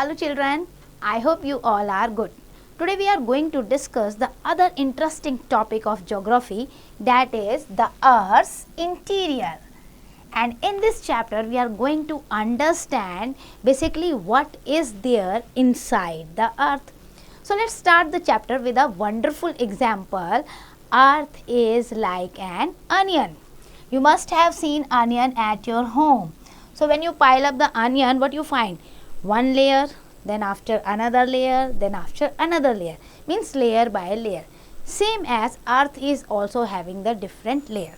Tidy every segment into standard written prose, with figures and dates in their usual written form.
Hello children, I hope you all are good. Today we are going to discuss the other interesting topic of geography, that is the Earth's interior. And in this chapter we are going to understand basically what is there inside the Earth. So let's start the chapter with a wonderful example. Earth is like an onion. You must have seen onion at your home. So when you pile up the onion, what you find? One layer, then after another layer, then after another layer, means layer by layer. Same as Earth is also having the different layer.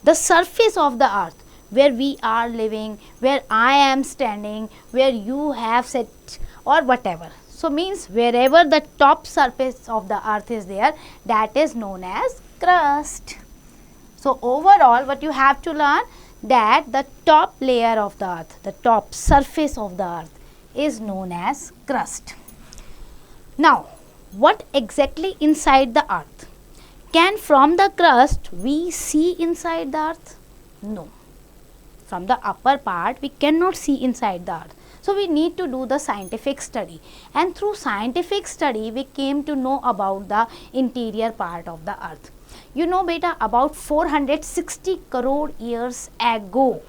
The surface of the Earth, where we are living, where I am standing, where you have set or whatever. So means wherever the top surface of the Earth is there, that is known as crust. So overall what you have to learn, that the top layer of the Earth, the top surface of the Earth is known as crust. Now, what exactly inside the Earth? Can from the crust we see inside the Earth? No. From the upper part we cannot see inside the Earth. So we need to do the scientific study, and through scientific study we came to know about the interior part of the Earth. You know beta, about 460 crore years ago,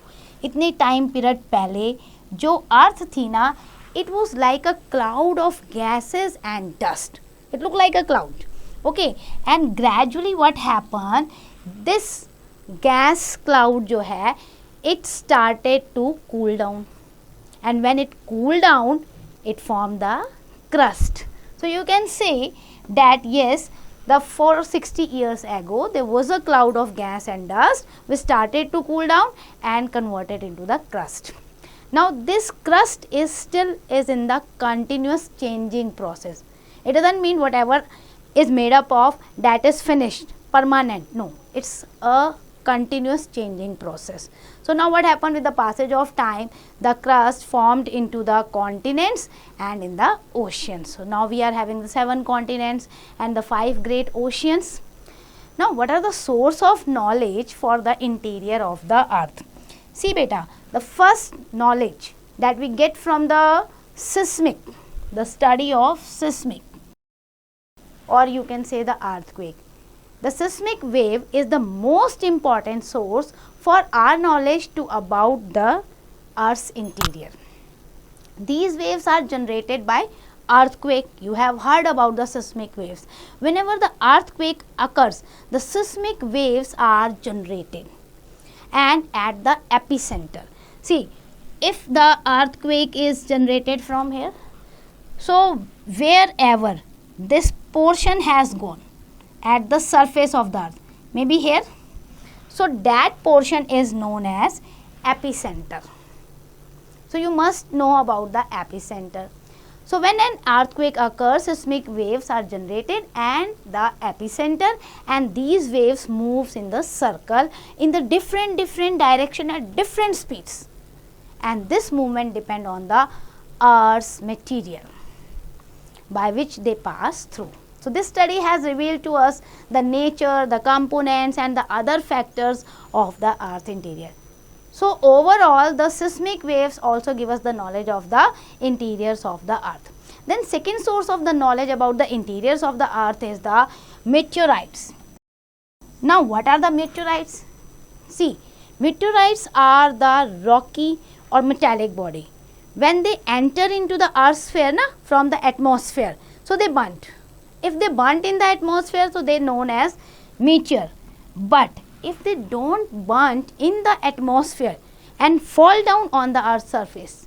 इतने time period पहले जो Earth थी ना, it was like a cloud of gases and dust. It looked like a cloud. Okay, and gradually what happened, this gas cloud जो है, it started to cool down, and when it cooled down, it formed the crust. So you can say that yes, the 460 years ago there was a cloud of gas and dust which started to cool down and converted into the crust. Now this crust is still in the continuous changing process. It doesn't mean whatever is made up of that is finished, permanent. No, it's a continuous changing process. So now what happened with the passage of time, the crust formed into the continents and in the oceans. So now we are having the 7 continents and the 5 great oceans. Now what are the source of knowledge for the interior of the Earth? See beta, the first knowledge that we get from the seismic, the study of seismic, or you can say the earthquake. The seismic wave is the most important source for our knowledge to about the Earth's interior. These waves are generated by earthquake. You have heard about the seismic waves. Whenever the earthquake occurs, the seismic waves are generated and at the epicenter. See, if the earthquake is generated from here, so wherever this portion has gone at the surface of the Earth, maybe here, so that portion is known as epicenter. So you must know about the epicenter. So when an earthquake occurs, seismic waves are generated and the epicenter, and these waves moves in the circle in the different direction at different speeds, and this movement depend on the Earth's material by which they pass through. So this study has revealed to us the nature, the components and the other factors of the Earth interior. So overall the seismic waves also give us the knowledge of the interiors of the Earth. Then second source of the knowledge about the interiors of the Earth is the meteorites. Now what are the meteorites? See, meteorites are the rocky or metallic body. When they enter into the Earth's sphere from the atmosphere, so they burnt. If they burnt in the atmosphere, so they are known as meteor. But if they don't burnt in the atmosphere and fall down on the Earth's surface,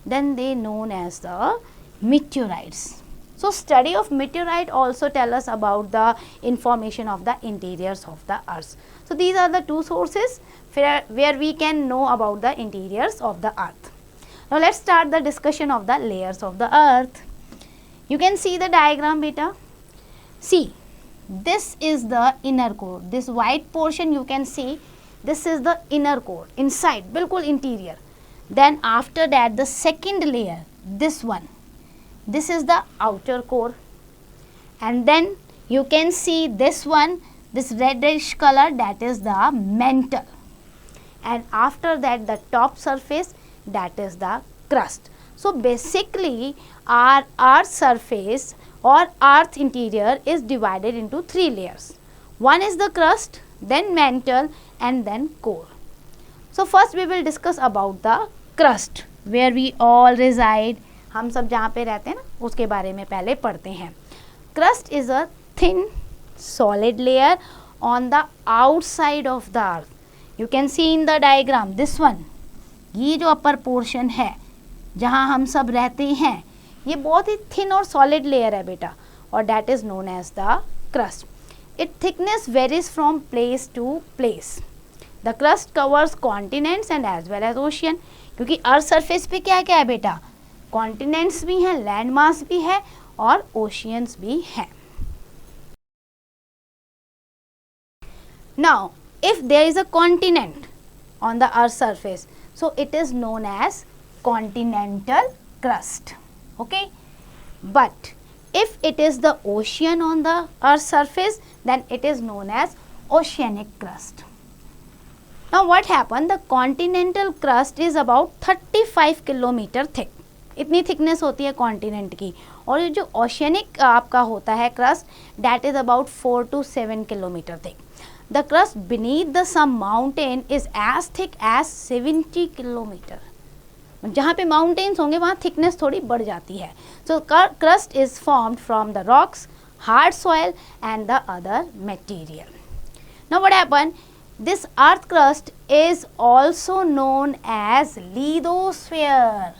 then they are known as the meteorites. So study of meteorite also tell us about the information of the interiors of the Earth. So these are the two sources where we can know about the interiors of the Earth. Now let's start the discussion of the layers of the Earth. You can see the diagram beta. See, this is the inner core. This white portion you can see, this is the inner core, inside, bilkul interior. Then after that the second layer, this one, this is the outer core. And then you can see this one, this reddish color, that is the mantle. And after that the top surface, that is the crust. So basically our earth surface or earth interior is divided into 3 layers. One is the crust, then mantle and then core. So first we will discuss about the crust where we all reside. हम सब जहाँ पे रहते हैं ना उसके बारे में पहले पढ़ते हैं. Crust is a thin solid layer on the outside of the earth. You can see in the diagram this one. ये जो upper portion है जहाँ हम सब रहते हैं ये बहुत ही thin और solid layer है बेटा, और that is known as the crust. Its thickness varies from place to place. The crust covers continents and as well as ocean. क्योंकि अर्थ सरफेस पे क्या क्या है बेटा, कॉन्टिनेंट्स भी हैं, लैंड मास भी है और ओशियंस भी हैं. Now, if there is a continent on the earth surface, so it is known as continental crust. Okay, but if it is the ocean on the earth surface, then it is known as oceanic crust. Now what happened, the continental crust is about 35 kilometre thick. इतनी thickness होती है continent की, और जो oceanic आपका होता है crust, that is about 4 to 7 kilometre thick. The crust beneath the some mountain is as thick as 70 kilometre. जहाँ पे माउंटेन्स होंगे वहाँ थिकनेस थोड़ी बढ़ जाती है. So crust is formed from the rocks, hard soil and the other material. Now what happened? This earth crust is also known as lithosphere.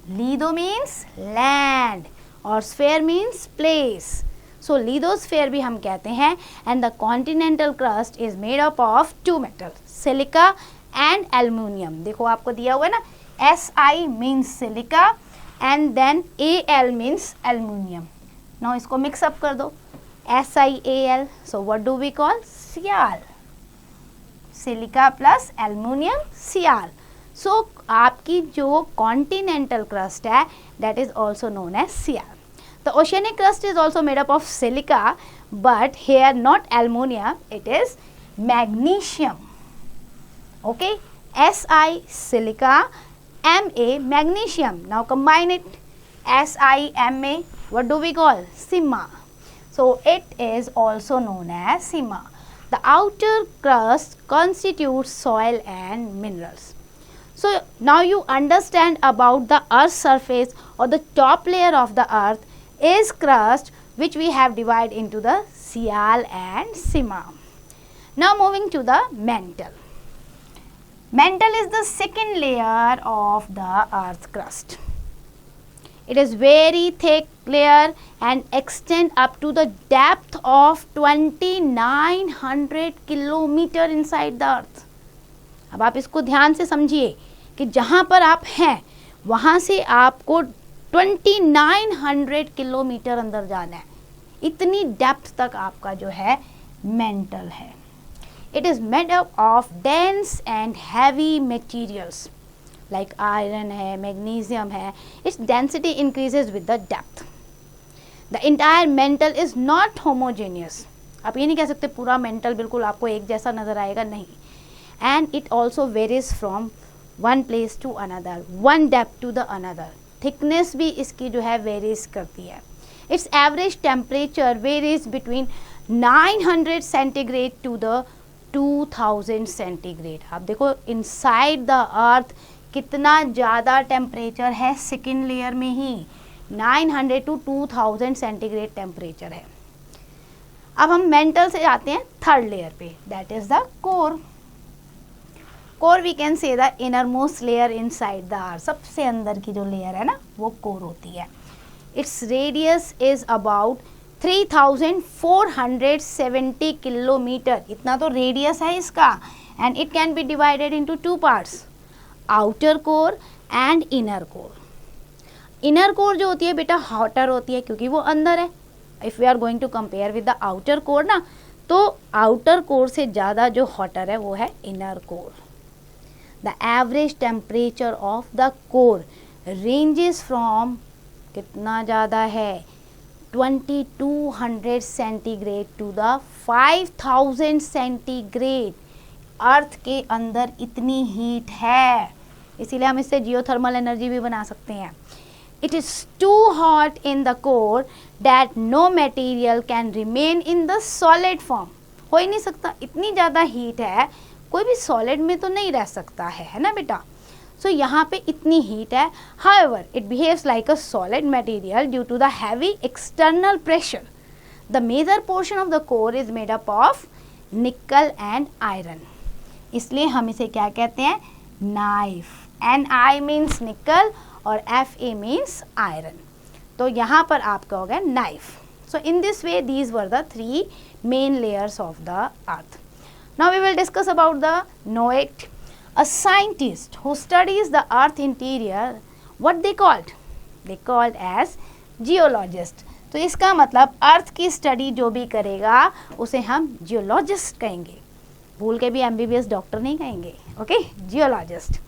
Litho means land और sphere means place. So lithosphere भी हम कहते हैं. And the continental crust is made up of 2 metals, silica and aluminium. देखो आपको दिया हुआ है ना, Si means silica and then Al means aluminium. Now इसको mix up कर दो, SiAl. So what do we call? Sial. Silica plus aluminium Sial. So आपकी जो कॉन्टिनेंटल क्रस्ट है that is also known as Sial. The oceanic crust is also made up of silica but here not aluminium, it is magnesium. Okay, Si silica, Ma magnesium. Now combine it, Si Ma, what do we call? Sima. So it is also known as Sima. The outer crust constitutes soil and minerals. So now you understand about the earth's surface or the top layer of the earth is crust, which we have divided into the Sial and Sima. Now moving to the mantle. Mantle is the second layer of the earth crust. It is very thick layer and extend up to the depth of 2900 kilometre inside the earth. अब आप इसको ध्यान से समझिए कि जहाँ पर आप हैं वहाँ से आपको 2900 किलोमीटर अंदर जाना है. इतनी डेप्थ तक आपका जो है मेंटल है. It is made up of dense and heavy materials like iron है, magnesium है. Its density increases with the depth. The entire mantle is not homogeneous. आप ये नहीं कह सकते पूरा मेंटल बिल्कुल आपको एक जैसा नज़र आएगा, नहीं. And it also varies from one place to another, one depth to the another. Thickness भी इसकी जो है varies करती है. Its average temperature varies between 900 centigrade to the 2000 centigrade. आप देखो inside the earth कितना ज़्यादा टेम्परेचर है सेकेंड लेयर में ही, 900 to 2000 सेंटीग्रेड टेम्परेचर है. अब हम मेंटल से जाते हैं थर्ड लेयर पे, that is the core. Core we can say the innermost layer inside the earth. सबसे अंदर की जो लेयर है ना वो कोर होती है. Its radius is about 3470 kilometre. इतना तो रेडियस है इसका. And it can be divided into 2 parts, outer core and inner core. Inner core जो होती है बेटा हॉटर होती है क्योंकि वो अंदर है. If we are going to compare with the outer core ना, तो आउटर कोर से ज़्यादा जो हॉटर है वो है inner core. The average temperature of the core ranges from, कितना ज़्यादा है, 2200 सेंटीग्रेड टू द 5000 सेंटीग्रेड. अर्थ के अंदर इतनी हीट है इसीलिए हम इससे जियोथर्मल एनर्जी भी बना सकते हैं. It is too hot in the core that no material can remain in the solid form. हो ही नहीं सकता, इतनी ज़्यादा हीट है, कोई भी सॉलिड में तो नहीं रह सकता है ना बेटा. सो यहाँ पे इतनी हीट है. However, it behaves like a solid material due to the heavy external pressure. The major portion of the core is made up of nickel and iron. इसलिए हम इसे क्या कहते हैं, नाइफ. Ni means nickel और Fa means iron. तो यहाँ पर आपका हो गया knife. So in this way these were the three main layers of the earth. Now we will discuss about the NOAA. A scientist who studies the earth interior, what they called? They called as geologist. तो इसका मतलब अर्थ की study जो भी करेगा उसे हम geologist कहेंगे. भूल के भी MBBS डॉक्टर नहीं कहेंगे. Okay, geologist.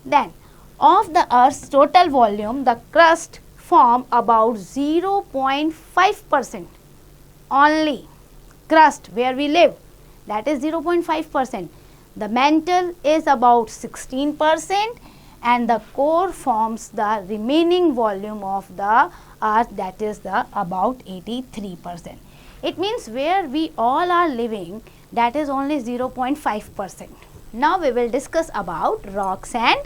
Then of the earth's total volume, the crust form about 0.5% only. Crust where we live, that is 0.5%. The mantle is about 16% and the core forms the remaining volume of the earth, that is the about 83%. It means where we all are living, that is only 0.5%. Now we will discuss about rocks and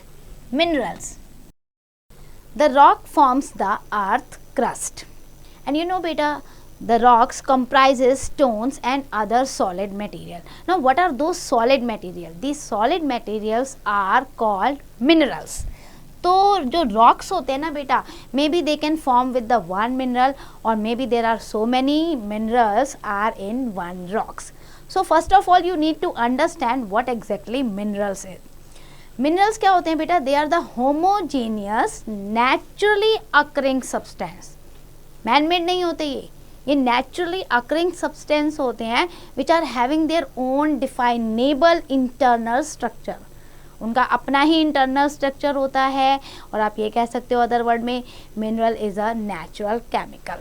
minerals. The rock forms the earth crust, and you know beta, the rocks comprises stones and other solid material. Now what are those solid material? These solid materials are called minerals. तो जो rocks होते हैं ना बेटा, maybe they can form with the one mineral or maybe there are so many minerals are in one rocks. So first of all you need to understand what exactly minerals is. Minerals क्या होते हैं बेटा? They are the homogeneous naturally occurring substance. Man made नहीं होते ये naturally occurring substance होते हैं which are having their own definable internal structure. उनका अपना ही इंटरनल स्ट्रक्चर होता है और आप ये कह सकते हो अदर वर्ड में mineral is a natural chemical.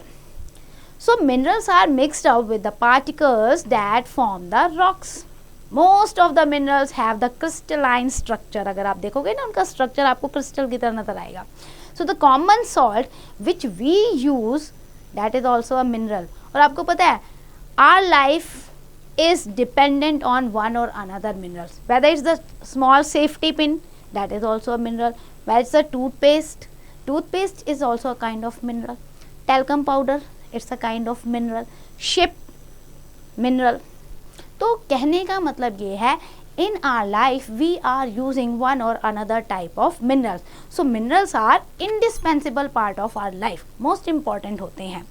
So minerals are mixed up with the particles that form the rocks. Most of the minerals have the crystalline structure. अगर आप देखोगे ना उनका स्ट्रक्चर आपको क्रिस्टल की तरह नजर आएगा. So the common salt which we use, that is also a mineral. और आपको पता है our life is dependent on one or another minerals. Whether it's the small safety pin, that is also a mineral. Whether it's the toothpaste, toothpaste is also a kind of mineral. Talcum powder, it's a kind of mineral. Ship, mineral. तो कहने का मतलब ये है in our life we are using one और another type of minerals. So minerals are indispensable part of our life, most important होते हैं.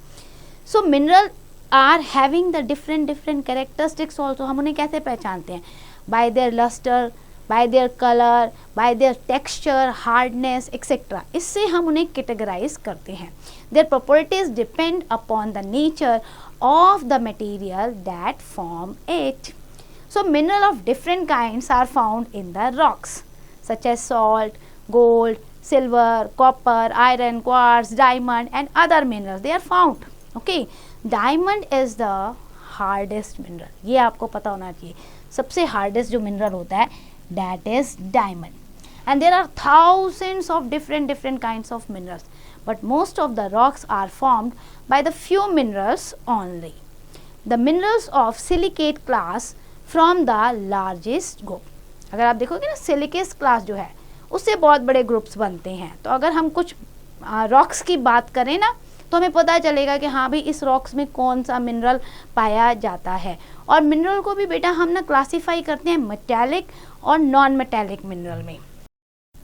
So mineral are having the different characteristics also. हम उन्हें कैसे पहचानते हैं? By their lustre, by their colour, by their texture, hardness etcetera. इससे हम उन्हें कैटेगराइज करते हैं. Their properties depend upon the nature of the material that form it. So mineral of different kinds are found in the rocks such as salt, gold, silver, copper, iron, quartz, diamond and other minerals. They are found. Okay, diamond is the hardest mineral. ये आपको पता होना चाहिए. सबसे hardest जो mineral होता है that is diamond. And there are thousands of different kinds of minerals. But most of the rocks are formed by the few minerals only. The minerals of silicate class from the largest group. अगर आप देखोगे ना सिलिकेस class जो है उससे बहुत बड़े groups बनते हैं. तो अगर हम कुछ रॉक्स की बात करें ना तो हमें पता चलेगा कि हाँ भाई इस रॉक्स में कौन सा मिनरल पाया जाता है. और मिनरल को भी बेटा हम ना क्लासीफाई करते हैं मेटेलिक और नॉन मेटेलिक मिनरल में.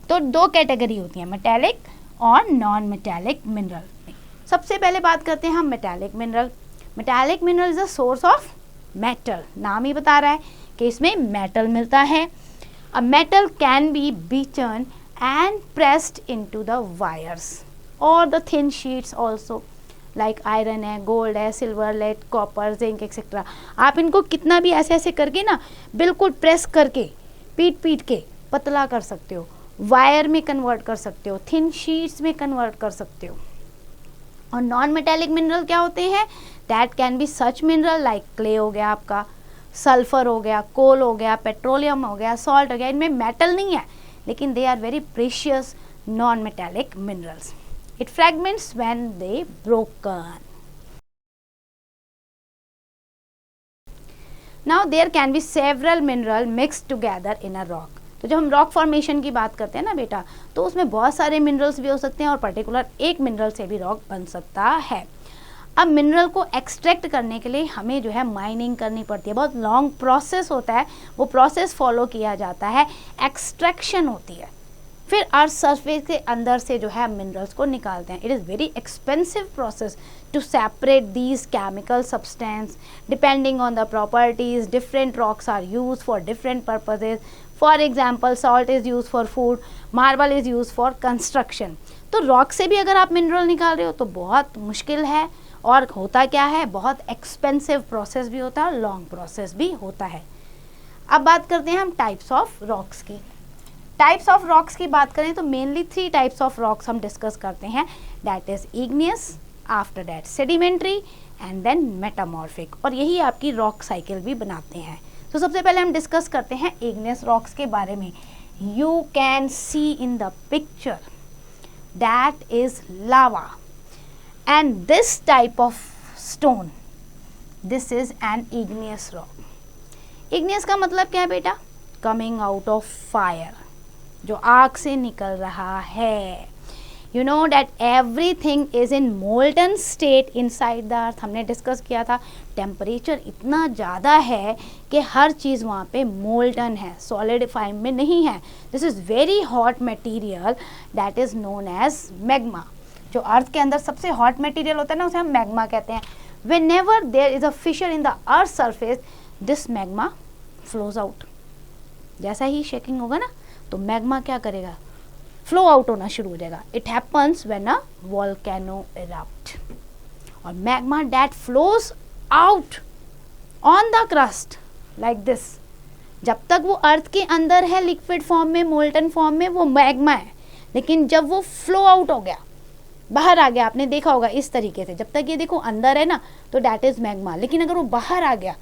तो दो कैटेगरी होती हैं, मेटेलिक और नॉन मेटेलिक मिनरल में. सबसे पहले बात करते हैं हम metallic mineral. Metallic mineral is a source of metal. नाम ही बता रहा है कि इसमें मेटल मिलता है. A metal can be beaten and pressed into the wires और the thin sheets also like iron है, गोल्ड है, silver, lead, copper, zinc etcetera. आप इनको कितना भी ऐसे ऐसे करके ना बिल्कुल प्रेस करके पीट के पतला कर सकते हो, वायर में कन्वर्ट कर सकते हो, थिन शीट्स में कन्वर्ट कर सकते हो. और नॉन मेटेलिक मिनरल क्या होते हैं? That can be such mineral like clay हो गया आपका, सल्फर हो गया, कोल हो गया, पेट्रोलियम हो गया, सॉल्ट हो गया. इनमें मेटल नहीं है लेकिन they are very precious non metallic minerals. It fragments when they broken. Now there can be several mineral mixed together in a rock. तो जब हम रॉक फॉर्मेशन की बात करते हैं ना बेटा, तो उसमें बहुत सारे मिनरल्स भी हो सकते हैं और पर्टिकुलर एक मिनरल से भी रॉक बन सकता है. अब मिनरल को एक्सट्रैक्ट करने के लिए हमें जो है माइनिंग करनी पड़ती है. बहुत लॉन्ग प्रोसेस होता है, वो प्रोसेस फॉलो किया जाता है, एक्सट्रैक्शन होती है. फिर अर्थ सरफेस के अंदर से जो है मिनरल्स को निकालते हैं. It is very expensive process to separate these chemical substance depending on the properties. Different rocks are use for different purposes. For example salt is use for food, marble is use for construction. तो rock से भी अगर आप mineral निकाल रहे हो तो बहुत मुश्किल है, और होता क्या है, बहुत एक्सपेंसिव प्रोसेस भी होता है और लॉन्ग प्रोसेस भी होता है. अब बात करते हैं हम टाइप्स ऑफ रॉक्स की. टाइप्स ऑफ रॉक्स की बात करें तो मेनली 3 टाइप्स ऑफ रॉक्स हम डिस्कस करते हैं. That is igneous, after that sedimentary and then metamorphic. और यही आपकी रॉक साइकिल भी बनाते हैं. तो सबसे पहले हम डिस्कस करते हैं इग्नियस रॉक्स के बारे में. You can C in the picture that is lava and this type of stone, this is an igneous rock. Igneous का मतलब क्या है बेटा? कमिंग आउट ऑफ फायर, जो आग से निकल रहा है. You know that everything is in molten state inside the अर्थ. हमने डिस्कस किया था टेम्परेचर इतना ज़्यादा है कि हर चीज़ वहाँ पे मोल्टन है, सॉलिडिफाई में नहीं है. This is very hot material that is known as magma. जो अर्थ के अंदर सबसे हॉट मटेरियल होता है ना, उसे हम मैग्मा कहते हैं. Whenever there is a fissure in the earth surface, this magma flows out. जैसा ही शेकिंग होगा ना, तो मैग्मा क्या करेगा? फ्लो आउट होना शुरू हो जाएगा. It happens when a volcano erupt. और magma that flows out on the crust like this, जब तक वो अर्थ के अंदर है लिक्विड फॉर्म में, मोल्टन फॉर्म में, वो मैग्मा है. लेकिन जब वो फ्लो आउट हो गया, बाहर आ गया, आपने देखा होगा इस तरीके से, जब तक ये देखो अंदर है ना, तो दैट इज मैग्मा. लेकिन अगर वो बाहर आ गया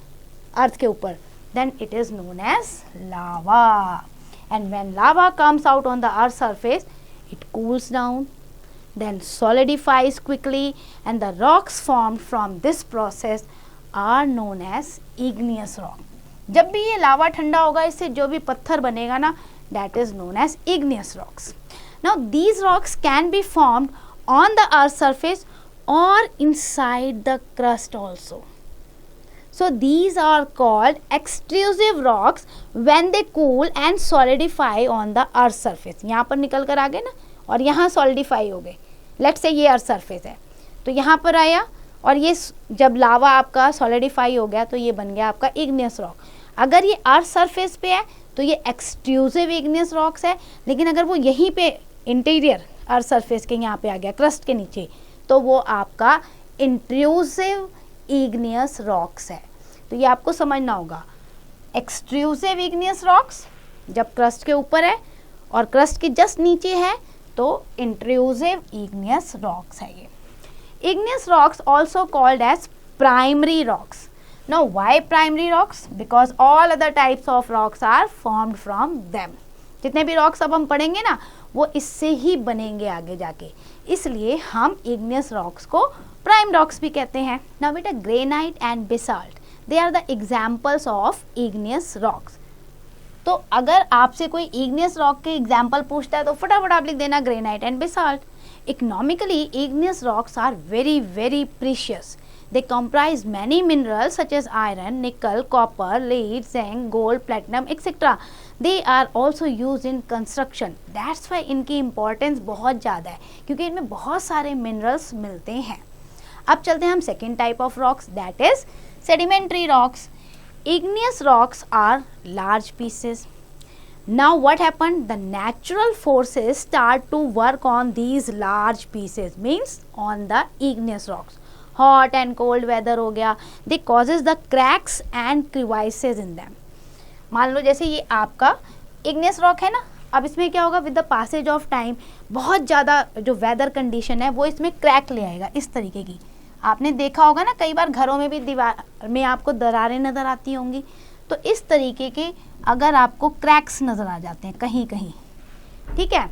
अर्थ के ऊपर, then it is known as lava. And when lava comes out on the earth's surface, it cools down, then solidifies quickly, and the rocks formed from this process are known as igneous rock. जब भी ये लावा ठंडा होगा, इससे जो भी पत्थर बनेगा ना, that is known as igneous rocks. Now these rocks can be formed on the earth's surface or inside the crust also. So these are called extrusive rocks when they cool and solidify on the earth surface. यहाँ पर निकल कर आ गए ना, और यहाँ solidify हो गए. Let's say ये earth surface है, तो यहाँ पर आया, और ये जब लावा आपका solidify हो गया तो ये बन गया आपका igneous rock. अगर ये earth surface पे है तो ये extrusive igneous rocks है. लेकिन अगर वो यहीं पे interior earth surface के यहाँ पे आ गया, crust के नीचे, तो वो आपका intrusive igneous rocks है. तो ये आपको समझना होगा. एक्सट्रूसिव igneous rocks जब क्रस्ट के ऊपर है और क्रस्ट के जस्ट नीचे है, तो इंट्रूसिव igneous rocks है ये. Igneous rocks also called as primary rocks. Now why primary rocks? Because all other types of rocks are formed from them. जितने भी रॉक्स अब हम पढ़ेंगे ना, वो इससे ही बनेंगे आगे जाके, इसलिए हम igneous rocks को प्राइम रॉक्स भी कहते हैं. नाउ बेटा, granite and basalt, they are the examples of igneous rocks. तो अगर आपसे कोई igneous रॉक के एग्जाम्पल पूछता है तो फटाफट आप लिख देना granite and basalt. Economically igneous rocks are very very precious. They comprise many minerals such as iron, nickel, copper, lead, zinc, gold, platinum, etc. They are also used in construction. That's why इनकी importance बहुत ज़्यादा है, क्योंकि इनमें बहुत सारे minerals मिलते हैं. अब चलते हैं हम second type of rocks, that is sedimentary rocks. Igneous rocks are large pieces. Now what happened? The natural forces start to work on these large pieces, means on the igneous rocks. Hot and cold weather हो गया, they causes the cracks and crevices in them. मान लो जैसे ये आपका igneous rock है ना, अब इसमें क्या होगा, with the passage of time बहुत ज़्यादा जो वेदर कंडीशन है वो इसमें क्रैक ले आएगा. इस तरीके की आपने देखा होगा ना, कई बार घरों में भी दीवार में आपको दरारें नज़र आती होंगी. तो इस तरीके के अगर आपको क्रैक्स नज़र आ जाते हैं कहीं कहीं, ठीक है।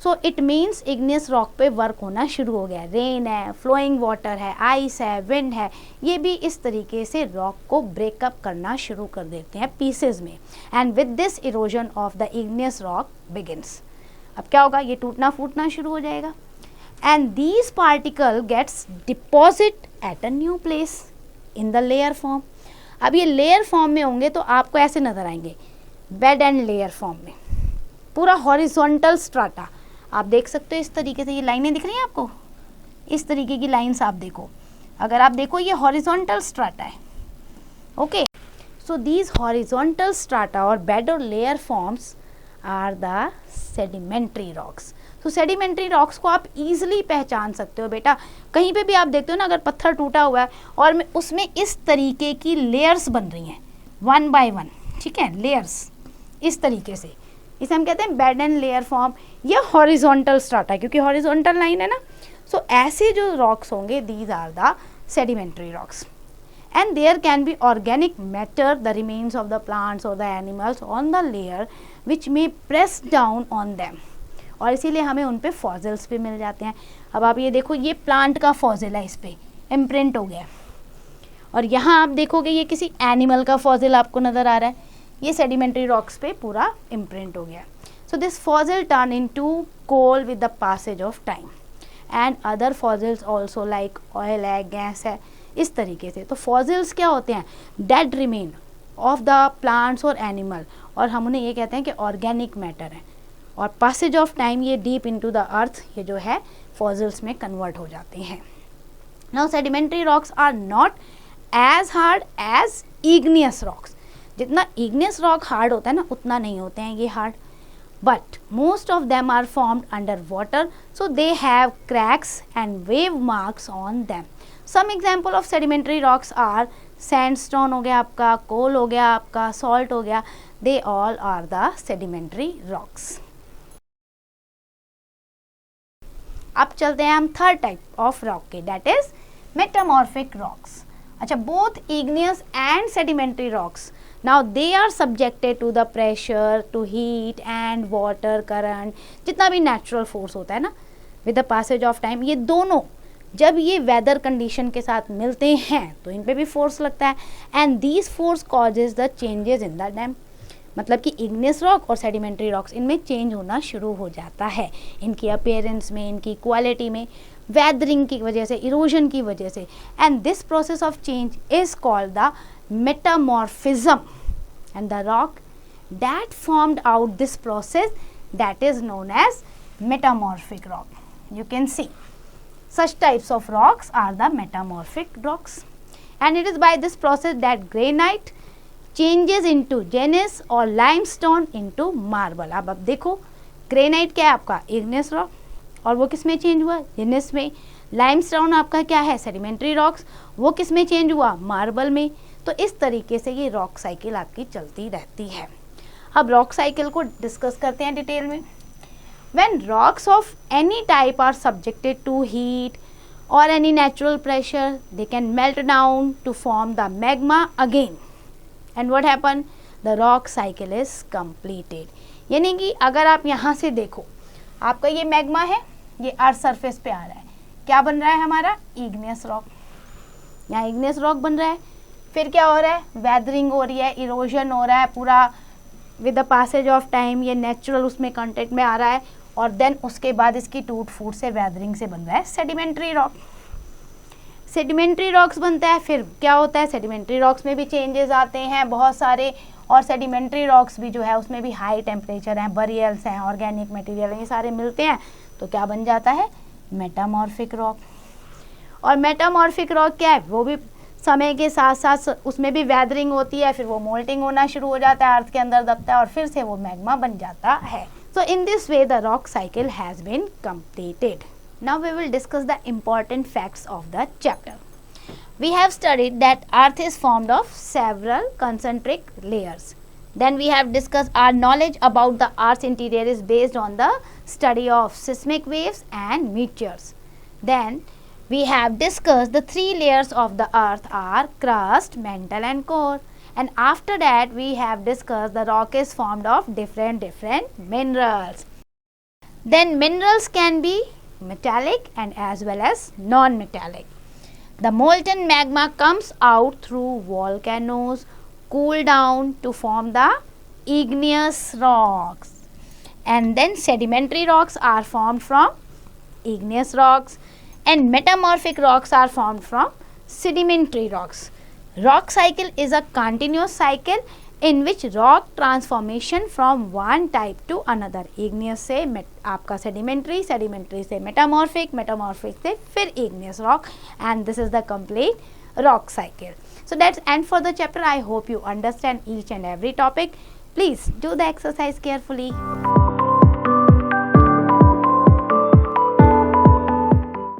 So it means igneous rock पे वर्क होना शुरू हो गया। रेन है, फ्लोइंग वाटर है, आइस है, विंड है, ये भी इस तरीके से रॉक को ब्रेकअप करना शुरू कर देते हैं पीसेज में। And with this erosion of the igneous rock begins. अब क्या होगा, ये टूटना फूटना शुरू हो जाएगा। And these particle gets deposit at a new place in the layer form. अब ये लेयर फॉर्म में होंगे तो आपको ऐसे नजर आएंगे, बेड एंड लेयर फॉर्म में, पूरा हॉरिजॉन्टल स्ट्राटा। आप देख सकते हो इस तरीके से, ये लाइनें दिख रही हैं आपको, इस तरीके की लाइंस आप देखो। अगर आप देखो ये हॉरिजॉन्टल स्ट्राटा है। Okay, so these horizontal strata और बेड और layer forms are the sedimentary rocks. तो सेडिमेंट्री रॉक्स को आप इजीली पहचान सकते हो बेटा। कहीं पे भी आप देखते हो ना, अगर पत्थर टूटा हुआ है और उसमें इस तरीके की लेयर्स बन रही हैं वन बाय वन, ठीक है, लेयर्स इस तरीके से, इसे हम कहते हैं बेड एंड लेयर फॉर्म या हॉरिजॉन्टल स्ट्राटा, क्योंकि हॉरिजॉन्टल लाइन है ना। सो ऐसे जो रॉक्स होंगे, these are the sedimentary rocks. And there can be organic matter, the remains of the plants और the animals on the layer which may press down on them. और इसीलिए हमें उन पे फॉसिल्स भी मिल जाते हैं। अब आप ये देखो, ये प्लांट का फॉसिल है, इस पे इम्प्रिंट हो गया। और यहाँ आप देखोगे ये किसी एनिमल का फॉसिल आपको नज़र आ रहा है, ये सेडिमेंट्री रॉक्स पे पूरा इम्प्रिंट हो गया। So this fossil turn into coal with the passage of time and other fossils also like oil है, गैस है, इस तरीके से। तो फॉसिल्स क्या होते हैं, dead remain of the plants और एनिमल, और हम उन्हें ये कहते हैं कि ऑर्गेनिक मैटर है। और पासेज ऑफ टाइम ये डीप इनटू द अर्थ, ये जो है फॉसिल्स में कन्वर्ट हो जाते हैं। Now sedimentary rocks are not as hard as igneous rocks. जितना इग्नियस रॉक हार्ड होता है ना, उतना नहीं होते हैं ये hard, but most of them are formed under water, so they have cracks and wave marks on them. Some example of sedimentary rocks are sandstone हो गया आपका, कोल हो गया आपका, सॉल्ट हो गया, they all are the sedimentary rocks. अब चलते हैं हम थर्ड टाइप ऑफ रॉक के, दैट इज मेटामॉर्फिक रॉक्स। अच्छा, both igneous and sedimentary rocks, now they are subjected to the pressure, to heat and water current, जितना भी natural force होता है ना, with the passage of time. ये दोनों जब ये वेदर कंडीशन के साथ मिलते हैं तो इन पे भी फोर्स लगता है, and these force causes the changes in the dam. मतलब कि इग्नियस रॉक और सेडिमेंट्री रॉक्स, इनमें चेंज होना शुरू हो जाता है, इनकी अपीयरेंस में, इनकी क्वालिटी में, वेदरिंग की वजह से, इरोजन की वजह से। And this process of change is called the metamorphism, and the rock that formed out this process, that is known as metamorphic rock. You can see such types of rocks are the metamorphic rocks, and it is by this process that granite changes into gneiss और limestone into marble। अब देखो, granite क्या है आपका, igneous rock, और वो किस में चेंज हुआ, gneiss में। लाइमस्टोन आपका क्या है, सेडिमेंट्री रॉक्स, वो किस में चेंज हुआ, मार्बल में। तो इस तरीके से ये रॉक साइकिल आपकी चलती रहती है। अब रॉक साइकिल को डिस्कस करते हैं डिटेल में। When rocks of any type are subjected to heat or any natural pressure, they can melt down to form the magma again. And what happen? The rock cycle is completed. यानी कि अगर आप यहाँ से देखो, आपका ये मैग्मा है, ये अर्थ सरफेस पे आ रहा है, क्या बन रहा है हमारा, इग्नियस रॉक। यहाँ इग्नियस रॉक बन रहा है, फिर क्या हो रहा है, वेदरिंग हो रही है, इरोजन हो रहा है पूरा, with the passage of time ये नेचुरल उसमें कंटेंट में आ रहा है, और देन उसके बाद इसकी टूट फूट से, वेदरिंग से बन रहा है सेडिमेंट्री रॉक। सेडिमेंट्री रॉक्स बनता है, फिर क्या होता है, सेडिमेंट्री रॉक्स में भी चेंजेस आते हैं बहुत सारे, और सेडिमेंट्री रॉक्स भी जो है उसमें भी हाई टेम्परेचर हैं, बरियल्स हैं, ऑर्गेनिक मटेरियल हैं, ये सारे मिलते हैं, तो क्या बन जाता है, मेटामॉर्फिक रॉक। और मेटामॉर्फिक रॉक क्या है, वो भी समय के साथ साथ उसमें भी वेदरिंग होती है, फिर वो मोल्टिंग होना शुरू हो जाता है, अर्थ के अंदर दबता है, और फिर से वो मैग्मा बन जाता है। So in this way the rock cycle has been completed. Now we will discuss the important facts of the chapter. We have studied that earth is formed of several concentric layers. Then we have discussed our knowledge about the earth's interior is based on the study of seismic waves and meteors. Then we have discussed the three layers of the earth are crust, mantle and core. And after that we have discussed the rock is formed of different minerals. Then minerals can be metallic and as well as non-metallic. The molten magma comes out through volcanoes, cool down to form the igneous rocks, and then sedimentary rocks are formed from igneous rocks, and metamorphic rocks are formed from sedimentary rocks. Rock cycle is a continuous cycle in which rock transformation from one type to another. igneous से आपका sedimentary, sedimentary से metamorphic, metamorphic से फिर igneous rock, and this is the complete rock cycle. So that's end for the chapter. I hope you understand each and every topic. Please do the exercise carefully.